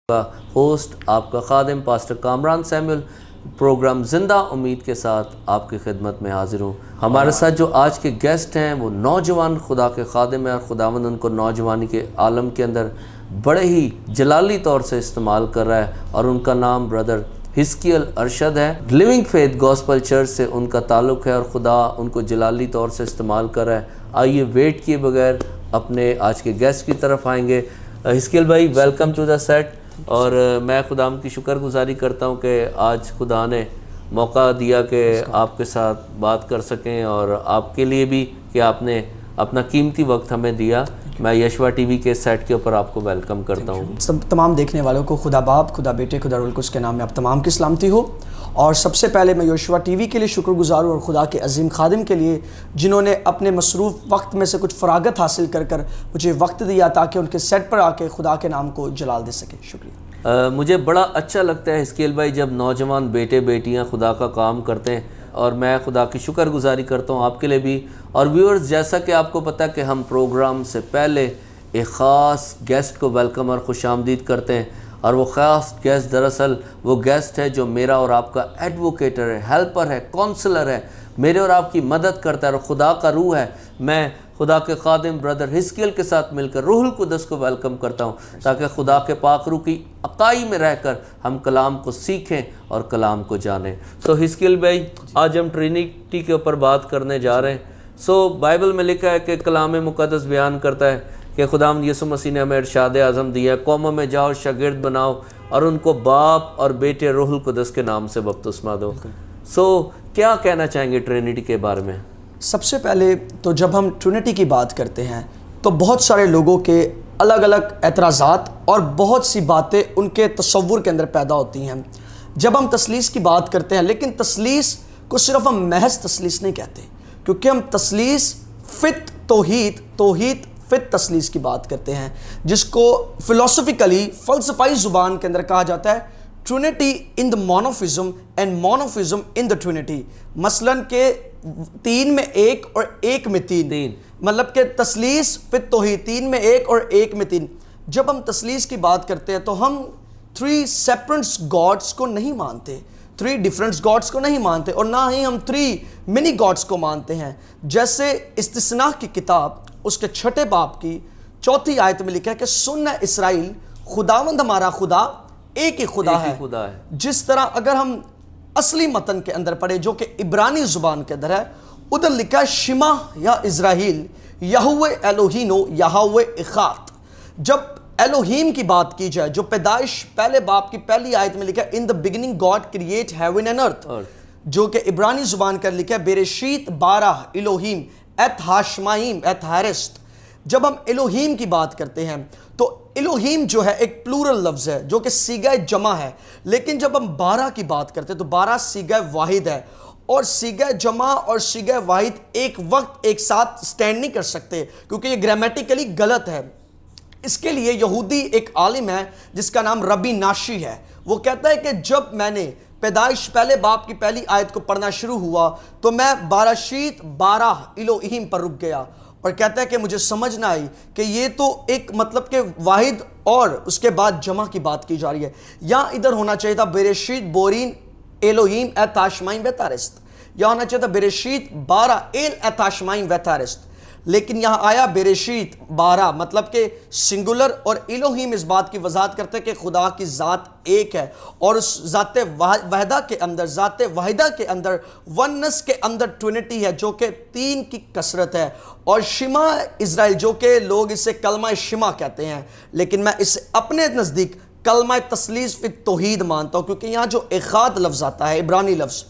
کا ہوسٹ آپ کا خادم پاسٹر کامران سیمول پروگرام زندہ امید کے ساتھ آپ کی خدمت میں حاضر ہوں۔ ہمارے ساتھ جو آج کے گیسٹ ہیں وہ نوجوان خدا کے خادم ہیں، اور خداوند ان کو نوجوانی کے عالم کے اندر بڑے ہی جلالی طور سے استعمال کر رہا ہے، اور ان کا نام بردر حزقیل ارشد ہے۔ لیونگ فیتھ گوسپل چرچ سے ان کا تعلق ہے، اور خدا ان کو جلالی طور سے استعمال کر رہا ہے۔ آئیے ویٹ کیے بغیر اپنے آج کے گیسٹ کی طرف آئیں گے۔ حزقیل بھائی، ویلکم ٹو دا سیٹ۔ اور میں خدا کی شکر گزاری کرتا ہوں کہ آج خدا نے موقع دیا کہ آپ کے ساتھ بات کر سکیں، اور آپ کے لیے بھی کہ آپ نے اپنا قیمتی وقت ہمیں دیا۔ میں یشوا ٹی وی کے سیٹ کے اوپر آپ کو ویلکم کرتا ہوں۔ سب تمام دیکھنے والوں کو خدا باپ، خدا بیٹے، خدا روح القدس کے نام میں آپ تمام کی سلامتی ہو۔ اور سب سے پہلے میں یشوا ٹی وی کے لیے شکر گزار ہوں، اور خدا کے عظیم خادم کے لیے جنہوں نے اپنے مصروف وقت میں سے کچھ فراغت حاصل کر مجھے وقت دیا تاکہ ان کے سیٹ پر آ کے خدا کے نام کو جلال دے سکے۔ شکریہ۔ مجھے بڑا اچھا لگتا ہے حزقیل بھائی جب نوجوان بیٹے بیٹیاں خدا کا کام کرتے ہیں، اور میں خدا کی شکر گزاری کرتا ہوں آپ کے لیے بھی۔ اور ویورز، جیسا کہ آپ کو پتہ ہے کہ ہم پروگرام سے پہلے ایک خاص گیسٹ کو ویلکم اور خوش آمدید کرتے ہیں، اور وہ خاص گیسٹ دراصل وہ گیسٹ ہے جو میرا اور آپ کا ایڈوکیٹر ہے، ہیلپر ہے، کونسلر ہے، میرے اور آپ کی مدد کرتا ہے، اور خدا کا روح ہے۔ میں خدا کے خادم بردر حزقیل کے ساتھ مل کر روح القدس کو ویلکم کرتا ہوں، تاکہ خدا کے پاک روح کی عقائی میں رہ کر ہم کلام کو سیکھیں اور کلام کو جانیں۔ حزقیل بھائی، آج ہم ٹرینیٹی کے اوپر بات کرنے جا رہے ہیں۔ بائبل میں لکھا ہے کہ کلام مقدس بیان کرتا ہے کہ خداوند یسوع مسیح نے ہمیں ارشاد اعظم دیا ہے، قوموں میں جاؤ، شاگرد بناؤ، اور ان کو باپ اور بیٹے روح القدس کے نام سے بپتسمہ دو۔ کیا کہنا چاہیں گے ٹرینیٹی کے بارے میں؟ سب سے پہلے تو جب ہم ٹرینیٹی کی بات کرتے ہیں تو بہت سارے لوگوں کے الگ الگ اعتراضات اور بہت سی باتیں ان کے تصور کے اندر پیدا ہوتی ہیں جب ہم تثلیث کی بات کرتے ہیں، لیکن تثلیث کو صرف ہم محض تثلیث نہیں کہتے، کیونکہ ہم تثلیث فت توحید فت تثلیث کی بات کرتے ہیں، جس کو فلسفیکلی فلسفائی زبان کے اندر کہا جاتا ہے trinity in the monotheism and monotheism in the trinity. مثلاً کہ تین میں ایک اور ایک میں تین، مطلب کہ تثلیث فت توحید، تین میں ایک اور ایک میں تین۔ جب ہم تثلیث کی بات کرتے ہیں تو ہم 3 separate gods کو نہیں مانتے، 3 different gods کو نہیں مانتے، اور نہ ہی ہم 3 mini gods کو مانتے ہیں۔ جیسے استثناء کی کتاب اس کے 6 باب کی 4 آیت میں لکھا ہے کہ سن اسرائیل، خداوند ہمارا خدا ایک ہی خدا ہے۔ جس طرح اگر ہم اصلی متن کے اندر پڑھے جو کہ عبرانی زبان کے اندر ہے، ادھر لکھا ہے شما یا اسرائیل یہوہ الوہینو یہوہ اخات۔ جب الوہیم کی بات کی جائے، جو پیدائش پہلے باب کی پہلی آیت میں لکھا ہے in the beginning God create heaven and earth, جو کہ عبرانی زبان کا لکھا ہے بریشیت 12 الوہیم ایت ہاشمائیم ایت ہیرسٹ۔ جب ہم الوہیم کی بات کرتے ہیں تو الوہیم جو ہے ایک پلورل لفظ ہے جو کہ صیغہ جمع ہے، لیکن جب ہم 12 کی بات کرتے ہیں تو 12 صیغہ واحد ہے، اور صیغہ جمع اور صیغہ واحد ایک وقت ایک ساتھ سٹینڈ نہیں کر سکتے، کیونکہ یہ گرامیٹیکلی غلط ہے۔ اس کے لیے یہودی ایک عالم ہے جس کا نام ربی ناشی ہے، وہ کہتا ہے کہ جب میں نے پیدائش پہلے باب کی پہلی آیت کو پڑھنا شروع ہوا تو میں باراشیت 12 الوہیم پر رک گیا، اور کہتا ہے کہ مجھے سمجھ نہ آئی کہ یہ تو ایک مطلب کہ واحد اور اس کے بعد جمع کی بات کی جا رہی ہے، یا ادھر ہونا چاہیے تھا بریشیت بورین الوہیم ایتاشمائم ویتارست، یا ہونا چاہیے تھا بریشیت 12 ایل ایتاشمائم ویتارست، لیکن یہاں آیا بریشیت 12، مطلب کہ سنگولر، اور الوہیم اس بات کی وضاحت کرتے ہیں کہ خدا کی ذات ایک ہے، اور اس ذات واحدہ کے اندر، ذات واحدہ کے اندر، ونس کے اندر ٹرینیٹی ہے جو کہ 3 کی کثرت ہے۔ اور شما اسرائیل، جو کہ لوگ اسے کلمہ شما کہتے ہیں، لیکن میں اسے اپنے نزدیک کلمہ تثلیث فی توحید مانتا ہوں، کیونکہ یہاں جو اخاد لفظ آتا ہے عبرانی لفظ،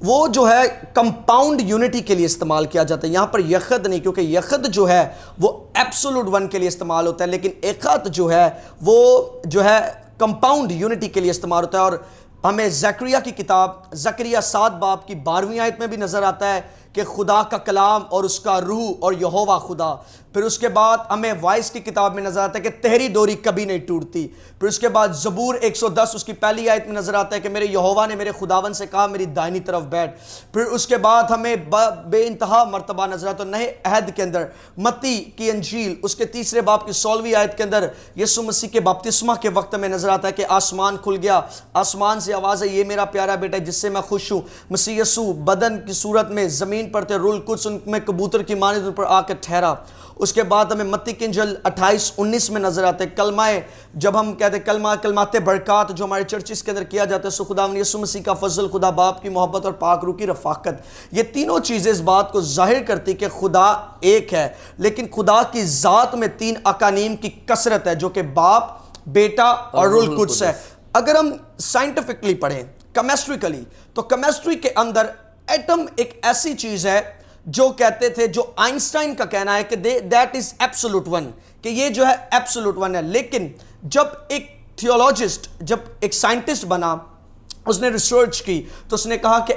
وہ جو ہے کمپاؤنڈ یونٹی کے لیے استعمال کیا جاتا ہے، یہاں پر یخد نہیں، کیونکہ یخد جو ہے وہ ایبسولوٹ ون کے لیے استعمال ہوتا ہے، لیکن اخد جو ہے وہ جو ہے کمپاؤنڈ یونٹی کے لیے استعمال ہوتا ہے۔ اور ہمیں زکریا کی کتاب زکریا 7 باب کی 12ویں آیت میں بھی نظر آتا ہے کہ خدا کا کلام اور اس کا روح اور یہوہ خدا پھر اس کے بعد ہمیں وائس کی کتاب میں نظر آتا ہے کہ تہری ڈوری کبھی نہیں ٹوٹتی. پھر اس کے بعد زبور 110 اس کی پہلی آیت میں نظر آتا ہے کہ میرے یہوہ نے میرے خداوند سے کہا میری دائنی طرف بیٹھ. پھر اس کے بعد ہمیں بے انتہا مرتبہ نظر آتا ہے نئے عہد کے اندر متی کی انجیل اس کے 3 باب کی 16ویں آیت کے اندر یسوع مسیح کے بپتسمہ کے وقت میں نظر آتا ہے کہ آسمان کھل گیا, آسمان سے آواز ہے یہ میرا پیارا بیٹا ہے جس سے میں خوش ہوں. مسیح یسوع بدن کی صورت میں زمین پر تھے, روح القدس ان میں کبوتر کی مانند ان پر آ کے ٹھہرا. اس کے بعد ہمیں متی کی انجیل 28-19 میں نظر آتے ہیں کلمہ, جب ہم کہتے ہیں کلمات برکات جو ہمارے چرچز کے اندر کیا جاتا ہے, سو خداوند یسوع مسیح کا فضل, خدا باپ کی محبت اور پاک روح کی رفاقت, یہ تینوں چیزیں اس بات کو ظاہر کرتی کہ خدا ایک ہے, لیکن خدا کی ذات میں 3 اقانیم کی کثرت ہے جو کہ باپ, بیٹا اور روح القدس ہے. اگر ہم سائنٹیفکلی پڑھیں کیمسٹریکلی تو کیمسٹری کے اندر ایٹم ایک ایسی چیز ہے جو کہتے تھے, جو آئنسٹائن کا کہنا ہے کہ دیٹ از ایبسولوٹ ون, کہ یہ جو ہے ایبسولوٹ ون ہے. لیکن جب ایک تھیولوجسٹ, جب ایک سائنٹسٹ بنا, اس نے ریسرچ کی تو اس نے کہا کہ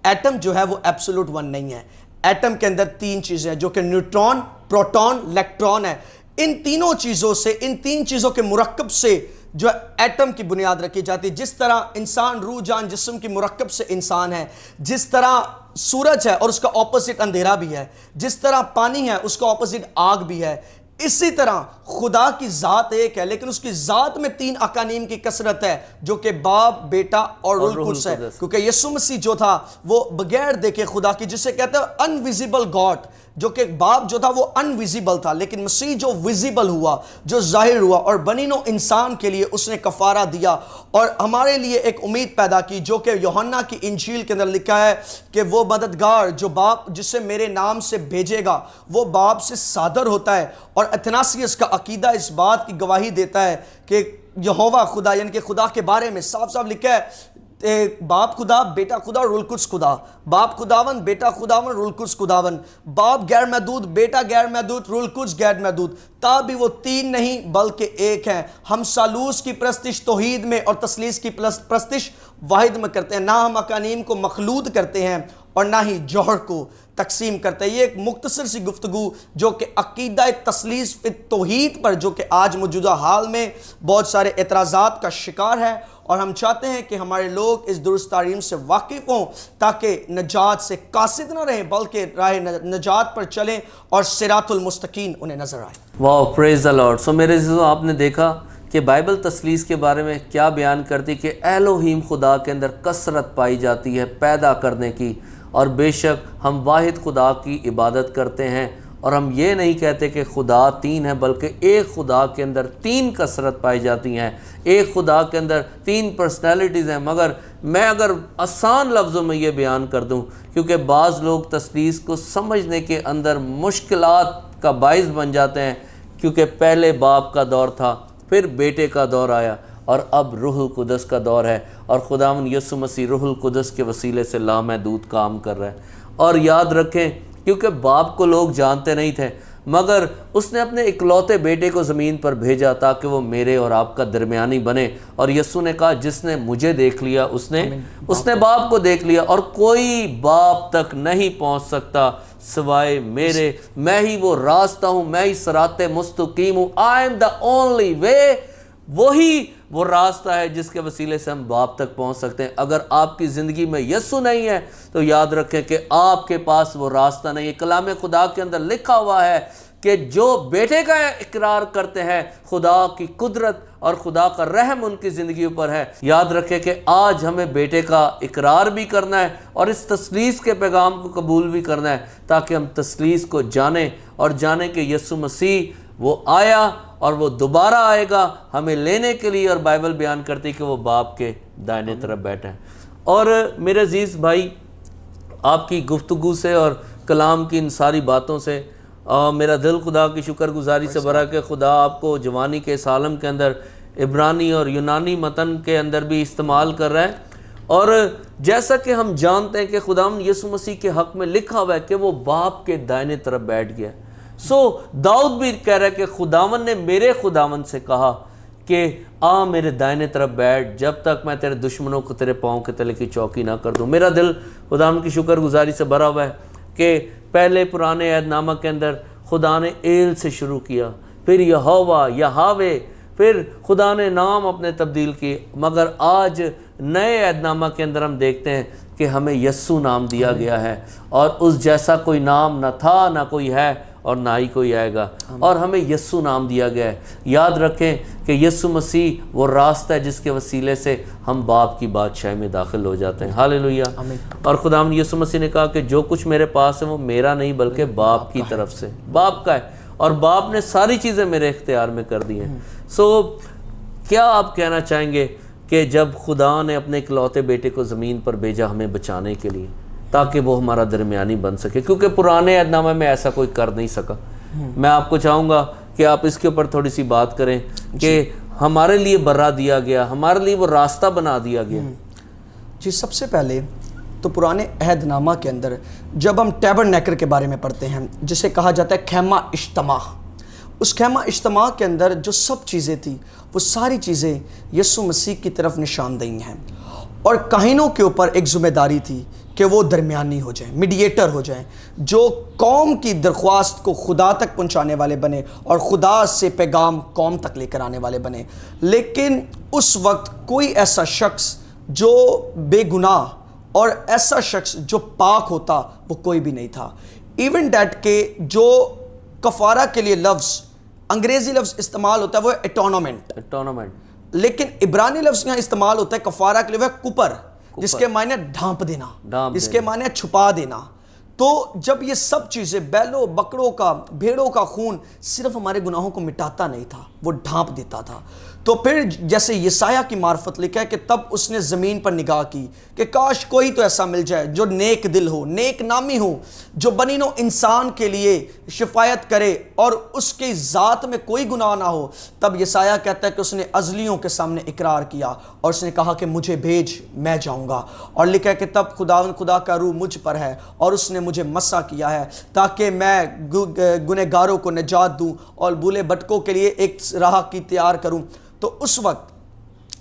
ایٹم جو ہے وہ ایبسولوٹ ون نہیں ہے. ایٹم کے اندر 3 چیزیں ہیں جو کہ نیوٹرون, پروٹون, الیکٹران ہے. ان تینوں چیزوں سے, ان 3 چیزوں کے مرکب سے جو ایٹم کی بنیاد رکھی جاتی ہے. جس طرح انسان روح جان جسم کی مرکب سے انسان ہے, جس طرح سورج ہے اور اس کا اپوزٹ اندھیرا بھی ہے, جس طرح پانی ہے اس کا اپوزٹ آگ بھی ہے, اسی طرح خدا کی ذات ایک ہے لیکن اس کی ذات میں 3 اقانیم کی کثرت ہے جو کہ باپ, بیٹا اور روح القدس ہے. کیونکہ یسوع مسیح جو تھا وہ بغیر دیکھے خدا کی, جسے کہتے ہیں انویزیبل گاڈ, جو کہ باپ جو تھا وہ انویزیبل تھا, لیکن مسیح جو ویزیبل ہوا, جو ظاہر ہوا, اور بنی نوع انسان کے لیے اس نے کفارہ دیا اور ہمارے لیے ایک امید پیدا کی, جو کہ یوحنا کی انجیل کے اندر لکھا ہے کہ وہ مددگار جو باپ جسے میرے نام سے بھیجے گا وہ باپ سے صادر ہوتا ہے. اور اتھناسیس کا عقیدہ اس بات کی گواہی دیتا ہے کہ یہوہ خدا, یعنی کہ خدا کے بارے میں صاف صاف لکھا ہے باپ خدا, بیٹا خدا, روح القدس خدا. باپ خداوند, بیٹا خداوند, روح القدس خداوند. باپ غیر محدود, بیٹا غیر محدود, روح القدس غیر محدود. تابی وہ 3 نہیں بلکہ ایک ہیں. ہم ثالوث کی پرستش توحید میں اور تثلیث کی پرستش واحد میں کرتے ہیں. نہ ہم اقانیم کو مخلوط کرتے ہیں اور نہ ہی جوہر کو تقسیم کرتے ہیں. یہ ایک مختصر سی گفتگو جو کہ عقیدہ تثلیث فی توحید پر, جو کہ آج موجودہ حال میں بہت سارے اعتراضات کا شکار ہے, اور ہم چاہتے ہیں کہ ہمارے لوگ اس درست تعلیم سے واقف ہوں تاکہ نجات سے قاصد نہ رہیں بلکہ راہ نجات پر چلیں اور صراط المستقیم انہیں نظر آئے. واو, پریز دی لارڈ. سو میرے عزیزو, آپ نے دیکھا کہ بائبل تثلیث کے بارے میں کیا بیان کرتی کہ الوہیم خدا کے اندر کثرت پائی جاتی ہے پیدا کرنے کی, اور بے شک ہم واحد خدا کی عبادت کرتے ہیں, اور ہم یہ نہیں کہتے کہ خدا 3 ہے بلکہ ایک خدا کے اندر 3 کثرت پائی جاتی ہیں, ایک خدا کے اندر 3 پرسنالٹیز ہیں. مگر میں اگر آسان لفظوں میں یہ بیان کر دوں, کیونکہ بعض لوگ تثلیث کو سمجھنے کے اندر مشکلات کا باعث بن جاتے ہیں, کیونکہ پہلے باپ کا دور تھا, پھر بیٹے کا دور آیا, اور اب روح القدس کا دور ہے, اور خداوند یسوع مسیح روح القدس کے وسیلے سے لامحدود کام کر رہا ہے. اور یاد رکھیں, کیونکہ باپ کو لوگ جانتے نہیں تھے, مگر اس نے اپنے اکلوتے بیٹے کو زمین پر بھیجا تاکہ وہ میرے اور آپ کا درمیانی بنے. اور یسوع نے کہا جس نے مجھے دیکھ لیا اس نے باپ کو دیکھ لیا, اور کوئی باپ تک نہیں پہنچ سکتا سوائے میرے. میں ہی وہ راستہ ہوں, میں ہی صراط مستقیم ہوں. I am the only way. وہی وہ راستہ ہے جس کے وسیلے سے ہم باپ تک پہنچ سکتے ہیں. اگر آپ کی زندگی میں یسوع نہیں ہے تو یاد رکھیں کہ آپ کے پاس وہ راستہ نہیں ہے. کلام خدا کے اندر لکھا ہوا ہے کہ جو بیٹے کا اقرار کرتے ہیں خدا کی قدرت اور خدا کا رحم ان کی زندگیوں پر ہے. یاد رکھیں کہ آج ہمیں بیٹے کا اقرار بھی کرنا ہے اور اس تثلیث کے پیغام کو قبول بھی کرنا ہے, تاکہ ہم تثلیث کو جانیں اور جانیں کہ یسوع مسیح وہ آیا اور وہ دوبارہ آئے گا ہمیں لینے کے لیے. اور بائبل بیان کرتی کہ وہ باپ کے دائنے طرف بیٹھے ہیں. اور میرے عزیز بھائی, آپ کی گفتگو سے اور کلام کی ان ساری باتوں سے میرا دل خدا کی شکر گزاری سے بھرا کہ خدا آپ کو جوانی کے اس عالم کے اندر عبرانی اور یونانی متن کے اندر بھی استعمال کر رہا ہے. اور جیسا کہ ہم جانتے ہیں کہ خداوند یسوع مسیح کے حق میں لکھا ہوا ہے کہ وہ باپ کے دائنے طرف بیٹھ گیا. سو داؤد بھی کہہ رہا ہے کہ خداوند نے میرے خداوند سے کہا کہ آ میرے دائنے طرف بیٹھ جب تک میں تیرے دشمنوں کو تیرے پاؤں کے تلے کی چوکی نہ کر دوں. میرا دل خداوند کی شکر گزاری سے بھرا ہوا ہے کہ پہلے پرانے عہد نامہ کے اندر خدا نے ایل سے شروع کیا، پھر یہوہ، یہاوے، پھر خدا نے نام اپنے تبدیل کیے، مگر آج نئے عہد نامہ کے اندر ہم دیکھتے ہیں کہ ہمیں یسوع نام دیا گیا ہے، اور اس جیسا کوئی نام نہ تھا، نہ کوئی ہے، اور نہ ہی کوئی آئے گا، اور ہمیں یسوع نام دیا گیا ہے۔ یاد رکھیں کہ یسوع مسیح وہ راستہ ہے جس کے وسیلے سے ہم باپ کی بادشاہی میں داخل ہو جاتے ہیں۔ ہاللیلویہ۔ اور خداوند یسوع مسیح نے کہا کہ جو کچھ میرے پاس ہے وہ میرا نہیں بلکہ باپ کی طرف سے، باپ کا ہے، اور باپ نے ساری چیزیں میرے اختیار میں کر دی ہیں۔ کیا آپ کہنا چاہیں گے کہ جب خدا نے اپنے اکلوتے بیٹے کو زمین پر بھیجا ہمیں بچانے کے لیے تاکہ وہ ہمارا درمیانی بن سکے، کیونکہ پرانے عہد نامے میں ایسا کوئی کر نہیں سکا، میں آپ کو چاہوں گا کہ آپ اس کے اوپر تھوڑی سی بات کریں کہ ہمارے لیے برا دیا گیا، ہمارے لیے وہ راستہ بنا دیا گیا۔ جی، سب سے پہلے تو پرانے عہد نامہ کے اندر جب ہم ٹیبرنیکل کے بارے میں پڑھتے ہیں، جسے کہا جاتا ہے خیمہ اجتماع، اس خیمہ اجتماع کے اندر جو سب چیزیں تھیں وہ ساری چیزیں یسوع مسیح کی طرف نشاندہی ہیں، اور کاہنوں کے اوپر ایک ذمہ داری تھی کہ وہ درمیانی ہو جائیں، میڈیٹر ہو جائیں، جو قوم کی درخواست کو خدا تک پہنچانے والے بنے اور خدا سے پیغام قوم تک لے کر آنے والے بنے۔ لیکن اس وقت کوئی ایسا شخص جو بے گناہ اور ایسا شخص جو پاک ہوتا وہ کوئی بھی نہیں تھا۔ ایون دیٹ کہ جو کفارہ کے لیے لفظ انگریزی لفظ استعمال ہوتا ہے وہ اٹونمنٹ، لیکن عبرانی لفظ یہاں استعمال ہوتا ہے کفارہ کے لیے وہ کپر، جس کے معنی ڈھانپ دینا، جس کے معنی چھپا دینا۔ تو جب یہ سب چیزیں بیلوں، بکروں کا، بھیڑوں کا خون صرف ہمارے گناہوں کو مٹاتا نہیں تھا، وہ ڈھانپ دیتا تھا۔ تو پھر جیسے یسایہ کی معرفت لکھا ہے کہ تب اس نے زمین پر نگاہ کی کہ کاش کوئی تو ایسا مل جائے جو نیک دل ہو، نیک نامی ہو، جو بنی نوع انسان کے لیے شفایت کرے اور اس کی ذات میں کوئی گناہ نہ ہو۔ تب یسایہ کہتا ہے کہ اس نے ازلیوں کے سامنے اقرار کیا اور اس نے کہا کہ مجھے بھیج، میں جاؤں گا، اور لکھا ہے کہ تب خدا کا روح مجھ پر ہے اور اس نے مجھے مسح کیا ہے تاکہ میں گنہگاروں کو نجات دوں اور بھولے بھٹکوں کے لیے ایک راہ کی تیار کروں۔ تو اس وقت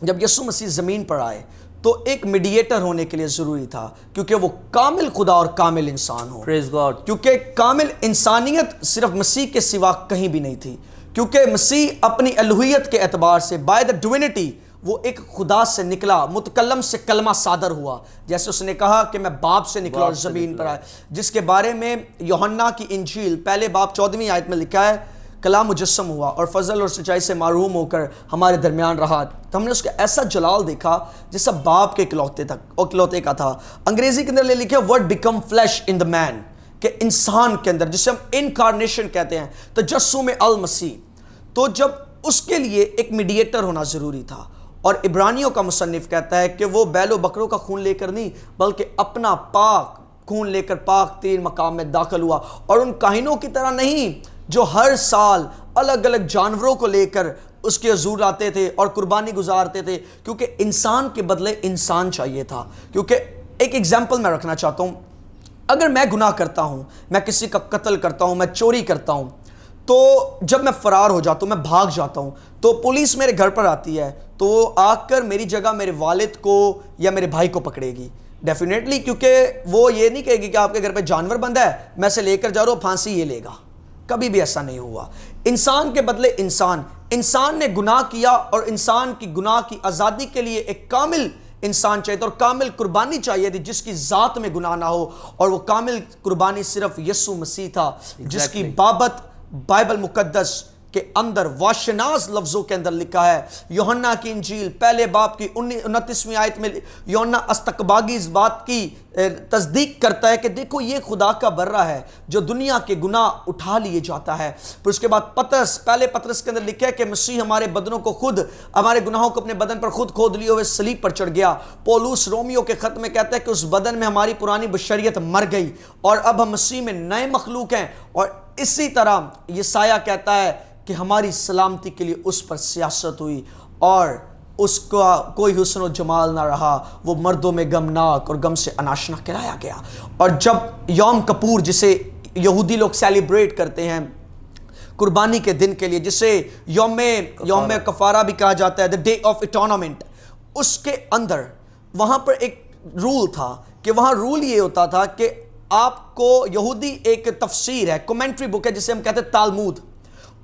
جب یسوع مسیح زمین پر آئے تو ایک میڈیٹر ہونے کے لیے ضروری تھا، کیونکہ وہ کامل خدا اور کامل انسان ہو۔ پریز گاڈ۔ کیونکہ کامل انسانیت صرف مسیح کے سوا کہیں بھی نہیں تھی، کیونکہ مسیح اپنی الوہیت کے اعتبار سے بائی دا ڈوینٹی وہ ایک خدا سے نکلا، متکلم سے کلمہ صادر ہوا، جیسے اس نے کہا کہ میں باپ سے نکلا اور زمین پر آیا، جس کے بارے میں یوحنا کی انجیل پہلے باب 14ویں آیت میں لکھا ہے کلام مجسم ہوا اور فضل اور سچائی سے محروم ہو کر ہمارے درمیان رہا۔ تو ہم نے اس کا ایسا جلال دیکھا جیسا باپ کے اکلوتے کا تھا۔ انگریزی کے اندر لکھا ورڈ بیکم فلیش ان دا مین، کہ انسان کے اندر جسے ہم انکارنیشن کہتے ہیں، تجسم المسیح۔ تو جب اس کے لیے ایک میڈیٹر ہونا ضروری تھا، اور عبرانیوں کا مصنف کہتا ہے کہ وہ بیل و بکروں کا خون لے کر نہیں بلکہ اپنا پاک خون لے کر پاک تین مقام میں داخل ہوا، اور ان کاہنوں کی طرح نہیں جو ہر سال الگ الگ جانوروں کو لے کر اس کے حضور آتے تھے اور قربانی گزارتے تھے، کیونکہ انسان کے بدلے انسان چاہیے تھا۔ کیونکہ ایک ایگزامپل میں رکھنا چاہتا ہوں، اگر میں گناہ کرتا ہوں، میں کسی کا قتل کرتا ہوں، میں چوری کرتا ہوں، تو جب میں فرار ہو جاتا ہوں، میں بھاگ جاتا ہوں، تو پولیس میرے گھر پر آتی ہے تو وہ آ کر میری جگہ میرے والد کو یا میرے بھائی کو پکڑے گی ڈیفینیٹلی، کیونکہ وہ یہ نہیں کہے گی کہ آپ کے گھر پہ جانور بندہ ہے، میں سے لے کر جا رہا ہوں، پھانسی یہ لے گا۔ کبھی بھی ایسا نہیں ہوا۔ انسان کے بدلے انسان نے گناہ کیا، اور انسان کی گناہ کی آزادی کے لیے ایک کامل انسان چاہیے تھا اور کامل قربانی چاہیے تھی جس کی ذات میں گناہ نہ ہو، اور وہ کامل قربانی صرف یسوع مسیح تھا، جس کی بابت بائبل مقدس کے اندر واشناس لفظوں کے اندر لکھا ہے۔ یوحنا کی انجیل پہلے باب کی 29ویں آیت میں یوحنا استقباگی اس بات کی تصدیق کرتا ہے کہ دیکھو یہ خدا کا برہ ہے جو دنیا کے گناہ اٹھا لیے جاتا ہے۔ پھر اس کے بعد پہلے پطرس کے اندر لکھا ہے کہ مسیح ہمارے بدنوں کو خود، ہمارے گناہوں کو اپنے بدن پر خود کھود لیے ہوئے صلیب پر چڑھ گیا۔ پولس رومیو کے خط میں کہتا ہے کہ اس بدن میں ہماری پرانی بشریت مر گئی اور اب ہم مسیح میں نئے مخلوق ہیں، اور اسی طرح یسایہ کہتا ہے کہ ہماری سلامتی کے لیے اس پر سیاست ہوئی اور اس کا کوئی حسن و جمال نہ رہا، وہ مردوں میں غمناک اور غم سے اناشنا کرایا گیا۔ اور جب یوم کپور جسے یہودی لوگ سیلیبریٹ کرتے ہیں قربانی کے دن کے لیے، جسے یوم کفارہ بھی کہا جاتا ہے، the day of atonement، اس کے اندر وہاں پر ایک رول تھا کہ وہاں رول یہ ہوتا تھا کہ آپ کو یہودی ایک تفسیر ہے، کومنٹری بک ہے جسے ہم کہتے ہیں تالمود،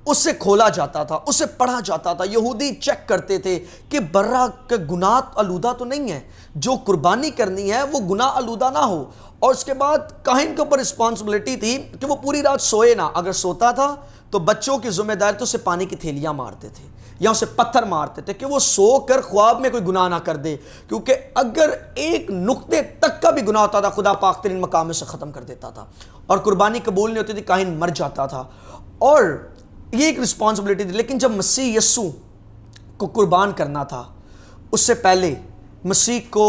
اسے کھولا جاتا تھا، اسے پڑھا جاتا تھا. یہودی چیک کرتے تھے کہ برہ کا گناہ آلودہ تو نہیں ہے، جو قربانی کرنی ہے وہ گناہ آلودہ نہ ہو. اور اس کے بعد کاہن کے اوپر رسپانسبلٹی تھی کہ وہ پوری رات سوئے نہ. اگر سوتا تھا تو بچوں کی ذمہ داری تو اسے پانی کی تھیلیاں مارتے تھے یا اسے پتھر مارتے تھے کہ وہ سو کر خواب میں کوئی گناہ نہ کر دے، کیونکہ اگر ایک نقطے تک کا بھی گناہ ہوتا تھا خدا پاک ترین مقام سے ختم کر دیتا تھا اور قربانی قبول نہیں ہوتی تھی، کاہن مر جاتا تھا. اور یہ ایک رسپانسبلٹی تھی. لیکن جب مسیح یسوع کو قربان کرنا تھا، اس سے پہلے مسیح کو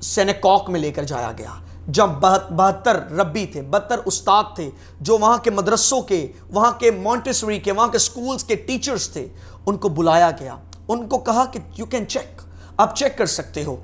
سینیکوک میں لے کر جایا گیا، جب 72 ربی تھے، 72 استاد تھے جو وہاں کے مدرسوں کے، وہاں کے مونٹیسوری کے، وہاں کے سکولز کے ٹیچرز تھے. ان کو بلایا گیا، ان کو کہا کہ یو کین چیک، آپ چیک کر سکتے ہو.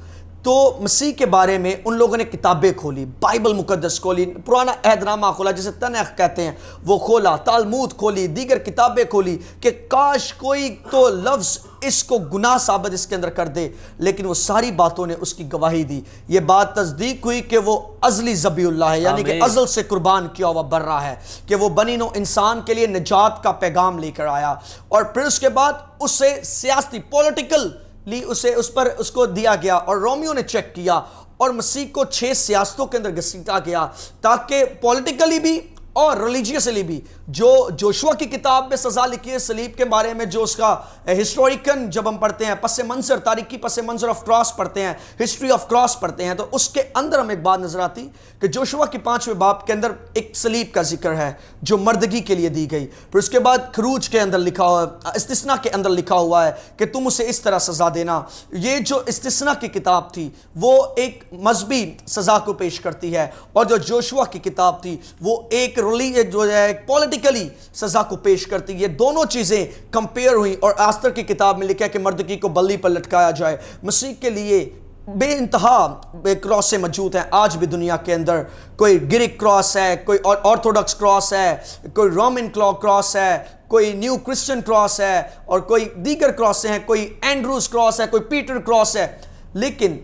تو مسیح کے بارے میں ان لوگوں نے کتابیں کھولی، بائبل مقدس کھولی، پرانا عہد نامہ کھولا جسے تنخ کہتے ہیں وہ کھولا، تالمود کھولی، دیگر کتابیں کھولی کہ کاش کوئی تو لفظ اس کو گناہ ثابت اس کے اندر کر دے. لیکن وہ ساری باتوں نے اس کی گواہی دی. یہ بات تصدیق ہوئی کہ وہ ازلی ذبیح اللہ ہے، یعنی کہ ازل سے قربان کیا ہوا برہ ہے، کہ وہ بنی نوع انسان کے لیے نجات کا پیغام لے کر آیا. اور پھر اس کے بعد اسے سیاسی پولیٹیکل اس کو دیا گیا، اور رومیو نے چیک کیا اور مسیح کو 6 سیاستوں کے اندر گھسیٹا گیا تاکہ پولیٹیکلی بھی اور ریلیجیسلی بھی. جو جوشوا کی کتاب میں سزا لکھی ہے صلیب کے بارے میں، جو اس کا ہسٹوریکن جب ہم پڑھتے ہیں، پس منظر، تاریخی پس منظر آف کراس پڑھتے ہیں، ہسٹری آف کراس پڑھتے ہیں، تو اس کے اندر ہمیں ایک بات نظر آتی کہ جوشوا کی 5ویں باب کے اندر ایک صلیب کا ذکر ہے جو مردگی کے لیے دی گئی. پھر اس کے بعد خروج کے اندر لکھا ہوا، استثناء کے اندر لکھا ہوا ہے کہ تم اسے اس طرح سزا دینا. یہ جو استثناء کی کتاب تھی وہ ایک مذہبی سزا کو پیش کرتی ہے، اور جو جوشوا کی کتاب تھی وہ ایک جو ہے پولیٹیکلی سزا کو پیش کرتی. یہ دونوں چیزیں کمپیئر ہوئی اور آستر کی کتاب میں لکھا ہے کہ مردگی کو بلی پر لٹکایا جائے. مسیح کے لیے بے انتہا کراسیں موجود ہیں آج بھی دنیا کے اندر. کوئی گریک کراس ہے، کوئی آرتھوڈکس کراس ہے، کوئی رومن کراس ہے، کوئی نیو کرسچن کراس ہے، اور کوئی دیگر کراسیں ہیں، کوئی اینڈروز کراس ہے، کوئی پیٹر کراس ہے. لیکن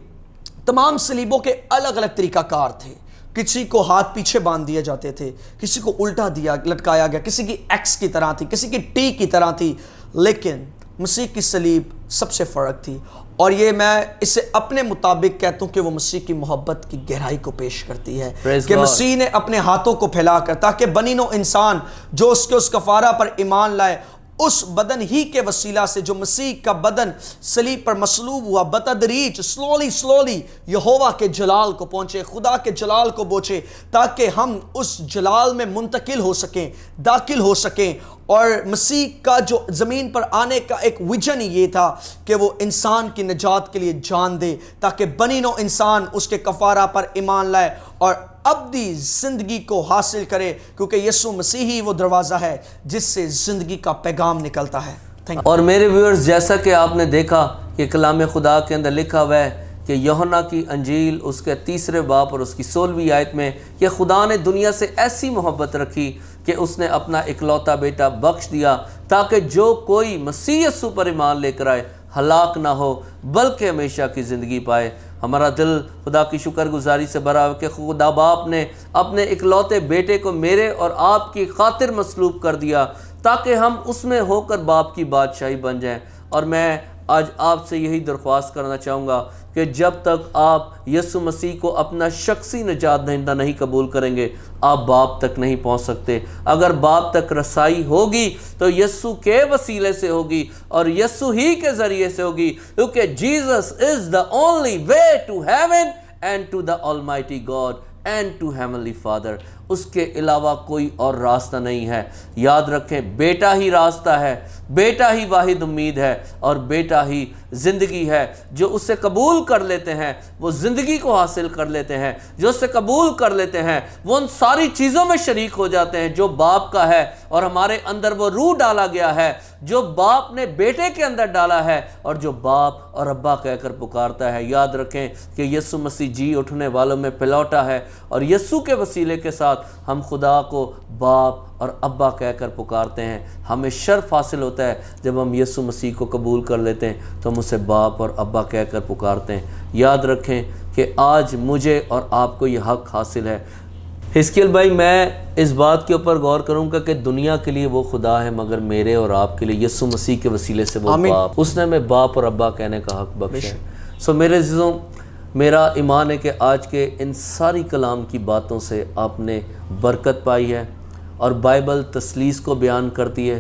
تمام صلیبوں کے الگ الگ طریقہ کار تھے. کسی کو ہاتھ پیچھے باندھ دیے جاتے تھے، کسی کو الٹا لٹکایا گیا، کسی کی ایکس کی طرح تھی، کسی کی ٹی کی طرح تھی. لیکن مسیح کی صلیب سب سے فرق تھی، اور یہ میں اسے اپنے مطابق کہتا ہوں کہ وہ مسیح کی محبت کی گہرائی کو پیش کرتی ہے کہ مسیح نے اپنے ہاتھوں کو پھیلا کر تاکہ بنی نوع انسان جو اس کفارہ پر ایمان لائے، اس بدن ہی کے وسیلہ سے جو مسیح کا بدن صلیب پر مصلوب ہوا، بتدریج سلولی یہوہ کے جلال کو پہنچے، خدا کے جلال کو پہنچے، تاکہ ہم اس جلال میں منتقل ہو سکیں، داخل ہو سکیں. اور مسیح کا جو زمین پر آنے کا ایک ویژن یہ تھا کہ وہ انسان کی نجات کے لیے جان دے تاکہ بنی نوع انسان اس کے کفارہ پر ایمان لائے اور ابدی زندگی کو حاصل کرے، کیونکہ یسوع مسیح ہی وہ دروازہ ہے جس سے زندگی کا پیغام نکلتا ہے. اور میرے ویورز، جیسا کہ آپ نے دیکھا کہ کلام خدا کے اندر لکھا ہوا ہے کہ یوحنا کی انجیل اس کے 3 باب اور اس کی 16ویں آیت میں کہ خدا نے دنیا سے ایسی محبت رکھی کہ اس نے اپنا اکلوتا بیٹا بخش دیا تاکہ جو کوئی مسیح یسوع پر ایمان لے کر آئے ہلاک نہ ہو بلکہ ہمیشہ کی زندگی پائے. ہمارا دل خدا کی شکر گزاری سے بھرا ہو کہ خدا باپ نے اپنے اکلوتے بیٹے کو میرے اور آپ کی خاطر مصلوب کر دیا تاکہ ہم اس میں ہو کر باپ کی بادشاہی بن جائیں. اور میں آج آپ سے یہی درخواست کرنا چاہوں گا کہ جب تک آپ یسوع مسیح کو اپنا شخصی نجات دہندہ نہیں قبول کریں گے آپ باپ تک نہیں پہنچ سکتے. اگر باپ تک رسائی ہوگی تو یسوع کے وسیلے سے ہوگی اور یسوع ہی کے ذریعے سے ہوگی، کیونکہ Jesus is the only way to heaven and to the almighty God and to heavenly father. اس کے علاوہ کوئی اور راستہ نہیں ہے. یاد رکھیں، بیٹا ہی راستہ ہے، بیٹا ہی واحد امید ہے، اور بیٹا ہی زندگی ہے. جو اس سے قبول کر لیتے ہیں وہ زندگی کو حاصل کر لیتے ہیں، جو اس سے قبول کر لیتے ہیں وہ ان ساری چیزوں میں شریک ہو جاتے ہیں جو باپ کا ہے. اور ہمارے اندر وہ روح ڈالا گیا ہے جو باپ نے بیٹے کے اندر ڈالا ہے اور جو باپ اور ابا کہہ کر پکارتا ہے. یاد رکھیں کہ یسوع مسیح جی اٹھنے والوں میں پلوٹا ہے، اور یسوع کے وسیلے کے ساتھ ہم خدا کو باپ اور ابا کہہ کر پکارتے ہیں. ہمیں شرف حاصل ہوتا ہے جب ہم یسوع مسیح کو قبول کر لیتے ہیں تو ہم اسے باپ اور ابا کہہ کر پکارتے ہیں. یاد رکھیں کہ آج مجھے اور آپ کو یہ حق حاصل ہے. حزقیل بھائی، میں اس بات کے اوپر غور کروں گا کہ دنیا کے لیے وہ خدا ہے، مگر میرے اور آپ کے لیے یسوع مسیح کے وسیلے سے وہ باپ، اس نے ہمیں باپ اور ابا کہنے کا حق بخشا ہے۔ سو میرے عزیزوں، میرا ایمان ہے کہ آج کے ان ساری کلام کی باتوں سے آپ نے برکت پائی ہے، اور بائبل تثلیث کو بیان کرتی ہے۔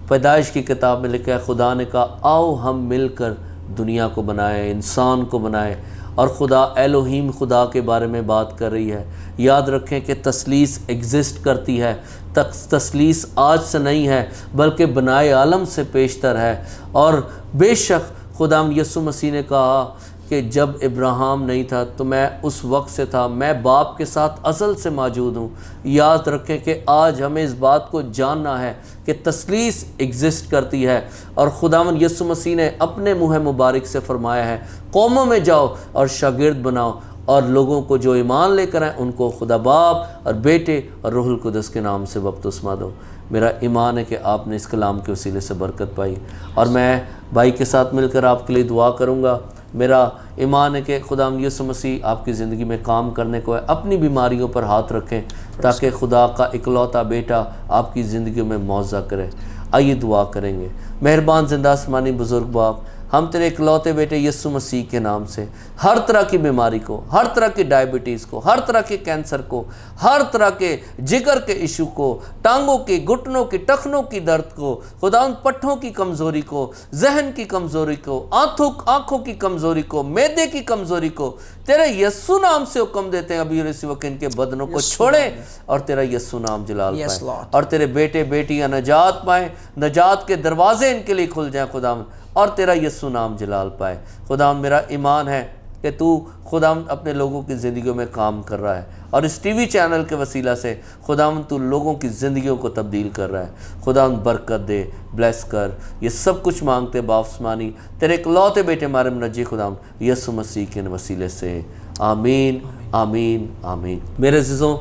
پیدائش کی کتاب میں لکھا ہے خدا نے کہا آؤ ہم مل کر دنیا کو بنائیں، انسان کو بنائیں، اور خدا الوہیم خدا کے بارے میں بات کر رہی ہے۔ یاد رکھیں کہ تثلیث ایگزسٹ کرتی ہے، تثلیث آج سے نہیں ہے بلکہ بنائے عالم سے پیشتر ہے۔ اور بے شک خدا یسوع مسیح نے کہا کہ جب ابراہیم نہیں تھا تو میں اس وقت سے تھا، میں باپ کے ساتھ ازل سے موجود ہوں۔ یاد رکھیں کہ آج ہمیں اس بات کو جاننا ہے کہ تثلیث ایگزسٹ کرتی ہے، اور خداوند یسوع مسیح نے اپنے منہ مبارک سے فرمایا ہے قوموں میں جاؤ اور شاگرد بناؤ، اور لوگوں کو جو ایمان لے کر آئیں ان کو خدا باپ اور بیٹے اور روح القدس کے نام سے بپتسمہ دو۔ میرا ایمان ہے کہ آپ نے اس کلام کے وسیلے سے برکت پائی، اور میں بھائی کے ساتھ مل کر آپ کے لیے دعا کروں گا۔ میرا ایمان ہے کہ خدا یسوع مسیح آپ کی زندگی میں کام کرنے کو ہے، اپنی بیماریوں پر ہاتھ رکھیں تاکہ خدا کا اکلوتا بیٹا آپ کی زندگیوں میں معجزہ کرے۔ آئیے دعا کریں گے۔ مہربان زندہ آسمانی بزرگ باپ، ہم تیرے اکلوتے بیٹے یسوع مسیح کے نام سے ہر طرح کی بیماری کو، ہر طرح کی ڈائبٹیز کو، ہر طرح کے کینسر کو، ہر طرح کے جگر کے ایشو کو، ٹانگوں کی، گھٹنوں کی، ٹخنوں کی درد کو، خدا ان پٹھوں کی کمزوری کو، ذہن کی کمزوری کو، آنکھوں کی کمزوری کو، معدے کی کمزوری کو تیرے یسوع نام سے حکم دیتے ہیں ابھی اور اسی وقت ان کے بدنوں کو چھوڑیں، اور تیرا یسوع نام جلال پائیں، اور تیرے بیٹے بیٹیاں نجات پائیں، نجات کے دروازے ان کے لیے کھل جائیں خدا، اور تیرا یسوع نام جلال پائے۔ خدا میرا ایمان ہے کہ تو خدا اپنے لوگوں کی زندگیوں میں کام کر رہا ہے، اور اس ٹی وی چینل کے وسیلہ سے خدا تو لوگوں کی زندگیوں کو تبدیل کر رہا ہے۔ خدا برکت دے، بلیس کر، یہ سب کچھ مانگتے باپ آسمانی تیرے اکلوتے بیٹے ہمارے منجی خدا یسوع مسیح کے وسیلے سے، آمین آمین آمین۔ میرے عزیزوں،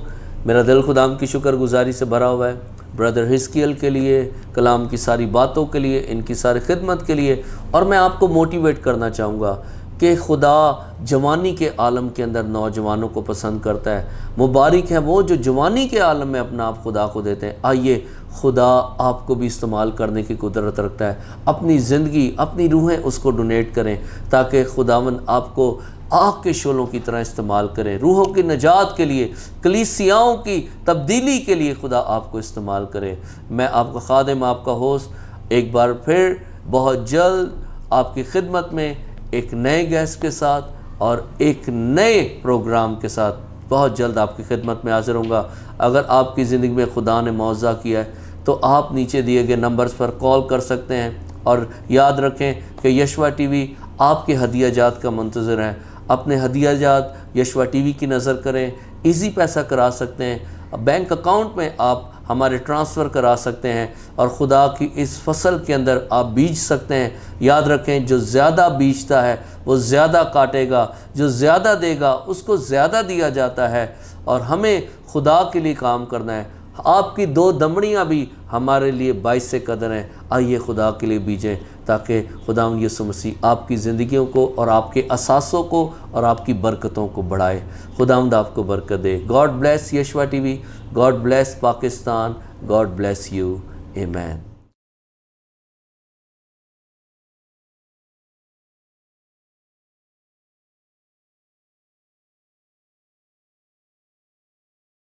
میرا دل خدا کی شکر گزاری سے بھرا ہوا ہے برادر حزقیل کے لیے، کلام کی ساری باتوں کے لیے، ان کی ساری خدمت کے لیے، اور میں آپ کو موٹیویٹ کرنا چاہوں گا کہ خدا جوانی کے عالم کے اندر نوجوانوں کو پسند کرتا ہے۔ مبارک ہے وہ جو جوانی کے عالم میں اپنا آپ خدا کو دیتے ہیں۔ آئیے خدا آپ کو بھی استعمال کرنے کی قدرت رکھتا ہے، اپنی زندگی، اپنی روحیں اس کو ڈونیٹ کریں تاکہ خداوند آپ کو آگ کے شعلوں کی طرح استعمال کرے، روحوں کی نجات کے لیے، کلیسیاؤں کی تبدیلی کے لیے خدا آپ کو استعمال کرے۔ میں آپ کا خادم، آپ کا ہوسٹ، ایک بار پھر بہت جلد آپ کی خدمت میں ایک نئے گیسٹ کے ساتھ اور ایک نئے پروگرام کے ساتھ بہت جلد آپ کی خدمت میں حاضر ہوں گا۔ اگر آپ کی زندگی میں خدا نے معجزہ کیا ہے تو آپ نیچے دیے گئے نمبرز پر کال کر سکتے ہیں، اور یاد رکھیں کہ یشوع ٹی وی آپ کے ہدیہ جات کا منتظر ہے۔ اپنے ہدیہ جات یشوع ٹی وی کی نظر کریں، ایزی پیسہ کرا سکتے ہیں، بینک اکاؤنٹ میں آپ ہمارے ٹرانسفر کرا سکتے ہیں، اور خدا کی اس فصل کے اندر آپ بیج سکتے ہیں۔ یاد رکھیں جو زیادہ بیجتا ہے وہ زیادہ کاٹے گا، جو زیادہ دے گا اس کو زیادہ دیا جاتا ہے، اور ہمیں خدا کے لیے کام کرنا ہے۔ آپ کی 2 دمڑیاں بھی ہمارے لیے باعث قدر ہیں۔ آئیے خدا کے لیے بیجیں تاکہ خداوند یسوع مسیح آپ کی زندگیوں کو اور آپ کے اثاثوں کو اور آپ کی برکتوں کو بڑھائے۔ خداوند آپ کو برکت دے۔ God bless Yeshua T V, God bless Pakistan, God bless you, آمین۔